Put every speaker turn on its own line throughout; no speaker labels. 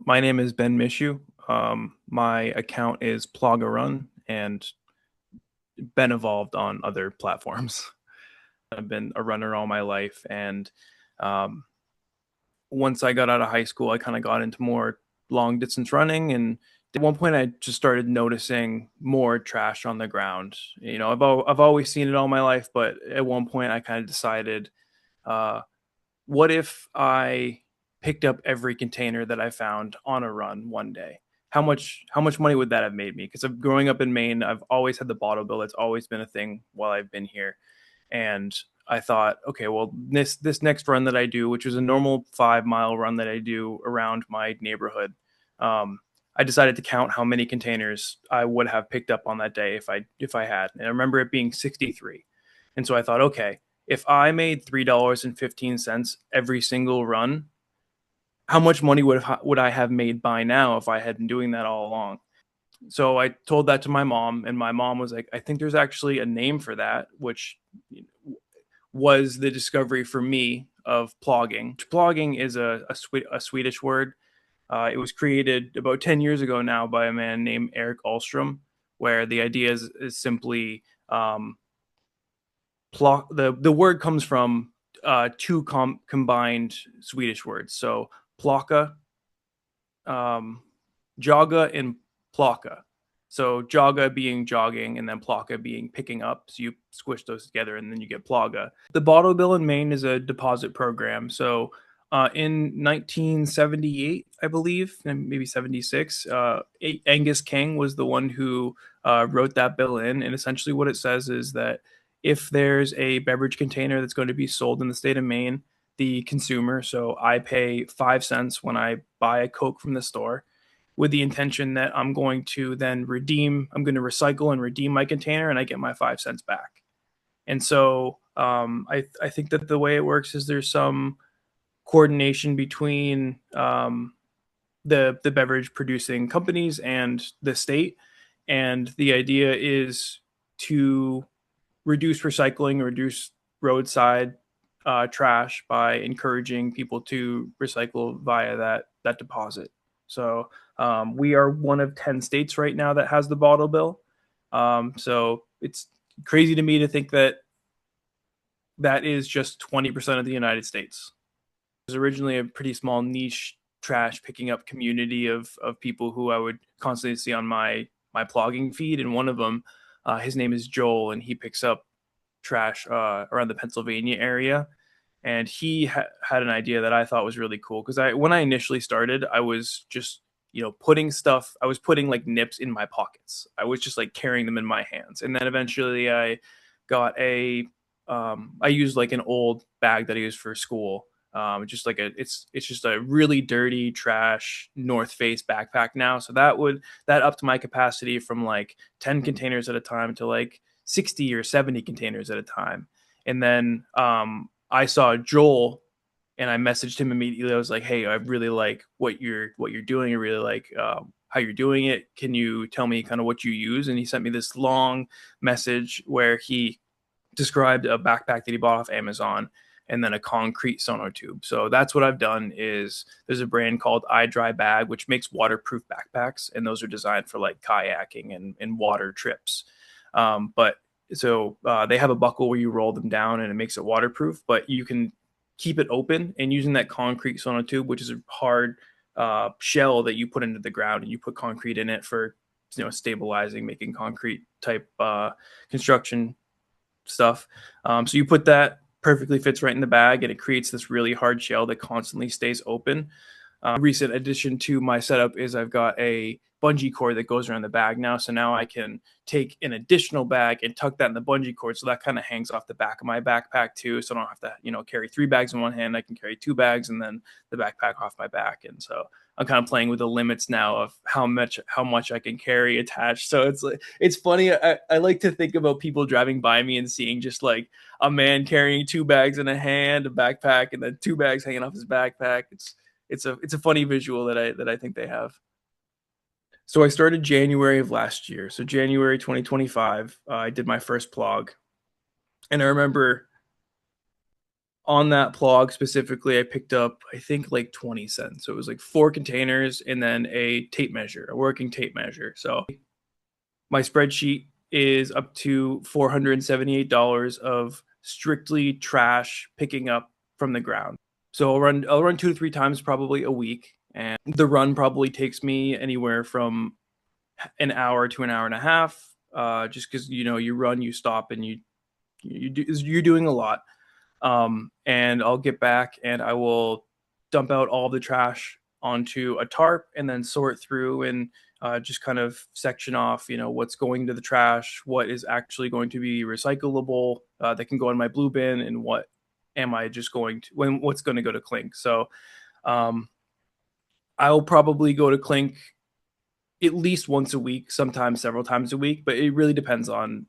My name is Ben Mishu. My account is Ploggarun and been evolved on other platforms. I've been a runner all my life, and um, once I got out of high school, I kind of got into more long distance running. And at one point, I just started noticing more trash on the ground. I've always seen it all my life, but at one point, I kind of decided, uh, what if I picked up every container that I found on a run one day? How much money would that have made me? Because growing up in Maine, I've always had the bottle bill. It's always been a thing while I've been here. And I thought, okay, well, this next run that I do, which was a normal 5 mile run that I do around my neighborhood, um, I decided to count how many containers I would have picked up on that day if I had. And I remember it being 63. And so I thought, okay, if I made $3.15 every single run, how much money would I have made by now if I had been doing that all along? So I told that to my mom, and my mom was like, I think there's actually a name for that, which was the discovery for me of plogging. Plogging is a Swedish word. It was created about 10 years ago now by a man named Eric Ahlstrom, where the idea is simply the word comes from two combined Swedish words. So plocka, jaga, and plocka. So jaga being jogging, and then plocka being picking up. So you squish those together, and then you get plaga. The bottle bill in Maine is a deposit program. So in 1978, I believe, and maybe 76, Angus King was the one who wrote that bill in. And essentially, what it says is that if there's a beverage container that's going to be sold in the state of Maine, the consumer, so I pay 5 cents when I buy a Coke from the store, with the intention that I'm going to then I'm going to recycle and redeem my container, and I get my 5 cents back. And so I think that the way it works is there's some coordination between the beverage producing companies and the state. And the idea is to reduce recycling, reduce roadside trash by encouraging people to recycle via that deposit. So we are one of 10 states right now that has the bottle bill. So it's crazy to me to think that that is just 20% of the United States. It was originally a pretty small niche trash picking up community of people who I would constantly see on my plogging feed, and one of them, his name is Joel, and he picks up trash around the Pennsylvania area. And he had an idea that I thought was really cool, because when I initially started, I was just putting stuff. I was putting like nips in my pockets. I was just like carrying them in my hands, and then eventually I got I used like an old bag that I used for school. Just like it's just a really dirty trash North Face backpack now. So that upped my capacity from like 10 containers at a time to like 60 or 70 containers at a time. And then I saw Joel, and I messaged him immediately. I was like, "Hey, I really like what you're doing. I really like how you're doing it. Can you tell me kind of what you use?" And he sent me this long message where he described a backpack that he bought off Amazon, and then a concrete sonotube. So that's what I've done. Is there's a brand called iDry Bag, which makes waterproof backpacks, and those are designed for like kayaking and water trips. But so they have a buckle where you roll them down and it makes it waterproof, but you can keep it open, and using that concrete sonotube, which is a hard shell that you put into the ground, and you put concrete in it for stabilizing, making concrete type construction stuff. So you put that, perfectly fits right in the bag, and it creates this really hard shell that constantly stays open. Recent addition to my setup is I've got a bungee cord that goes around the bag now. So now I can take an additional bag and tuck that in the bungee cord. So that kind of hangs off the back of my backpack too. So I don't have to, carry 3 bags in one hand. I can carry 2 bags and then the backpack off my back. And so I'm kind of playing with the limits now of how much I can carry attached. So it's funny. I like to think about people driving by me and seeing just like a man carrying 2 bags in a hand, a backpack, and then 2 bags hanging off his backpack. It's a funny visual that I think they have. So I started January of last year. So January 2025, I did my first plog, and I remember on that plog specifically, I picked up, I think, like 20 cents. So it was like 4 containers and then a tape measure, a working tape measure. So my spreadsheet is up to $478 of strictly trash picking up from the ground. So I'll run 2 to 3 times probably a week, and the run probably takes me anywhere from an hour to an hour and a half. Just because you run, you stop, and you're doing a lot. And I'll get back and I will dump out all the trash onto a tarp and then sort through and just kind of section off, what's going to the trash, what is actually going to be recyclable that can go in my blue bin, and what am I just going to, what's going to go to Clynk. So um, I'll probably go to Clynk at least once a week, sometimes several times a week, but it really depends on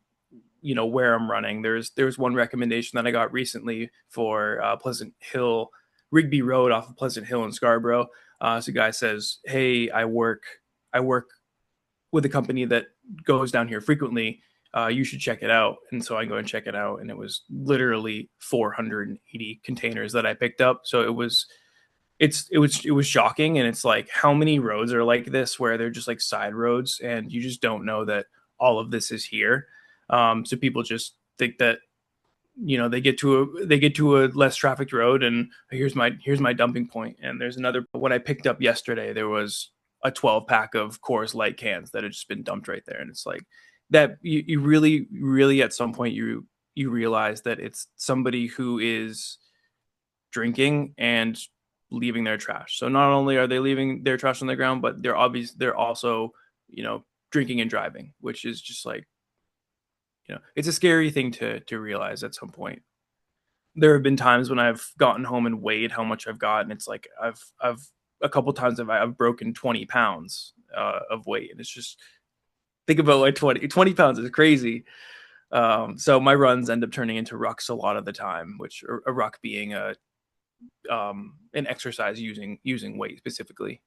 where I'm running. There's one recommendation that I got recently for Pleasant Hill, Rigby Road off of Pleasant Hill in Scarborough. So a guy says, "Hey, I work with a company that goes down here frequently. You should check it out." And so I go and check it out, and it was literally 480 containers that I picked up. So it was shocking, and it's like, how many roads are like this where they're just like side roads and you just don't know that all of this is here. So people just think that they get to a less trafficked road, and here's my dumping point. And there's another. When I picked up yesterday, there was a 12 pack of Coors Light cans that had just been dumped right there, and it's like that. You really, really, at some point you realize that it's somebody who is drinking and leaving their trash. So not only are they leaving their trash on the ground, but they're also drinking and driving, which is just like, it's a scary thing to realize at some point. There have been times when I've gotten home and weighed how much I've got, and it's like I've a couple times I've broken 20 pounds of weight, and it's just, think about like 20 pounds is crazy. So my runs end up turning into rucks a lot of the time, which a ruck being an exercise using weight specifically.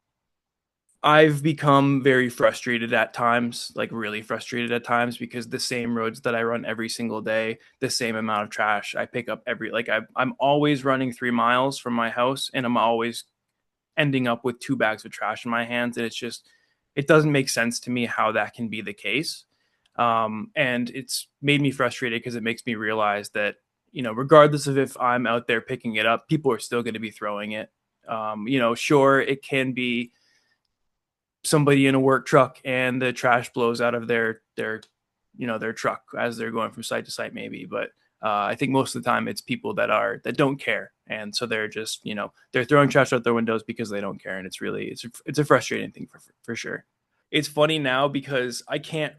I've become very frustrated at times, like really frustrated at times, because the same roads that I run every single day, the same amount of trash I pick up I'm always running 3 miles from my house, and I'm always ending up with 2 bags of trash in my hands. And it doesn't make sense to me how that can be the case. And it's made me frustrated because it makes me realize that, regardless of if I'm out there picking it up, people are still going to be throwing it. Sure, it can be somebody in a work truck and the trash blows out of their truck as they're going from site to site, maybe. But I think most of the time it's people that don't care, and so they're just they're throwing trash out their windows because they don't care. And it's a frustrating thing for sure. It's funny now because I can't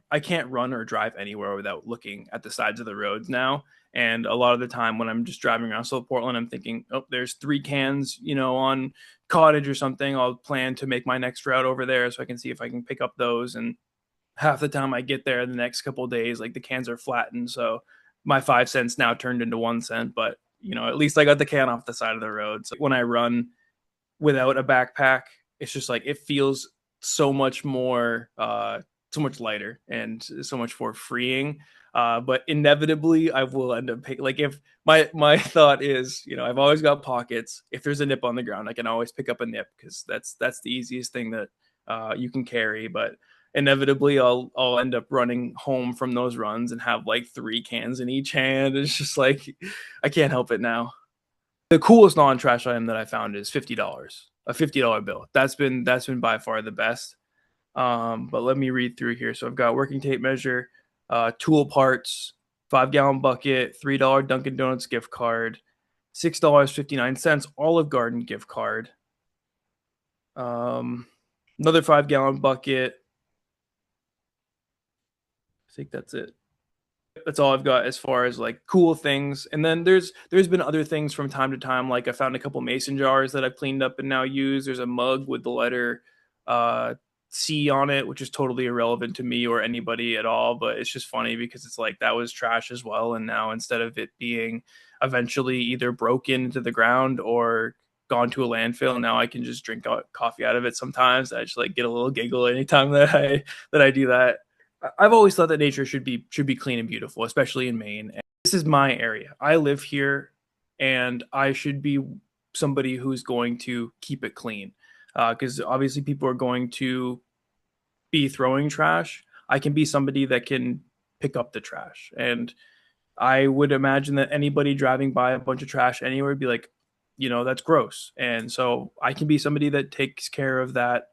run or drive anywhere without looking at the sides of the roads now. And a lot of the time when I'm just driving around South Portland, I'm thinking, oh, there's 3 cans, on Cottage or something. I'll plan to make my next route over there so I can see if I can pick up those. And half the time I get there the next couple of days, like the cans are flattened. So my 5 cents now turned into 1 cent, but at least I got the can off the side of the road. So when I run without a backpack, it's just like, it feels so much lighter and so much more freeing. But inevitably I will end up like, if my thought is, I've always got pockets. If there's a nip on the ground, I can always pick up a nip, because that's the easiest thing that you can carry. But inevitably I'll end up running home from those runs and have like 3 cans in each hand. It's just like, I can't help it now. The coolest non-trash item that I found is $50, a $50 bill. That's been by far the best. But let me read through here. So I've got working tape measure, tool parts, 5-gallon bucket, $3 Dunkin' Donuts gift card, $6.59 Olive Garden gift card, another 5-gallon bucket. I think that's it. That's all I've got as far as like cool things. And then there's been other things from time to time. Like, I found a couple mason jars that I've cleaned up and now use. There's a mug with the letter uh, C on it, which is totally irrelevant to me or anybody at all. But it's just funny because it's like, that was trash as well. And now, instead of it being eventually either broken into the ground or gone to a landfill, now I can just drink coffee out of it sometimes. I just like get a little giggle anytime that I do that. I've always thought that nature should be clean and beautiful, especially in Maine. And this is my area. I live here. and I should be somebody who's going to keep it clean. Because obviously people are going to be throwing trash. I can be somebody that can pick up the trash. And I would imagine that anybody driving by a bunch of trash anywhere would be like, that's gross. And so I can be somebody that takes care of that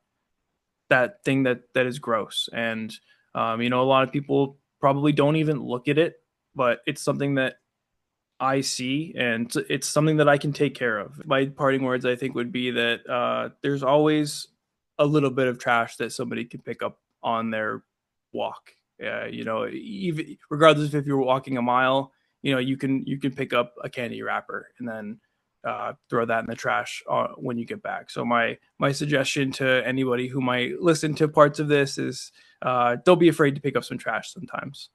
thing that is gross. And a lot of people probably don't even look at it, but it's something that I see, and it's something that I can take care of. My parting words, I think, would be that there's always a little bit of trash that somebody can pick up on their walk. Even regardless if you're walking a mile, you can pick up a candy wrapper and then throw that in the trash when you get back. So my suggestion to anybody who might listen to parts of this is don't be afraid to pick up some trash sometimes.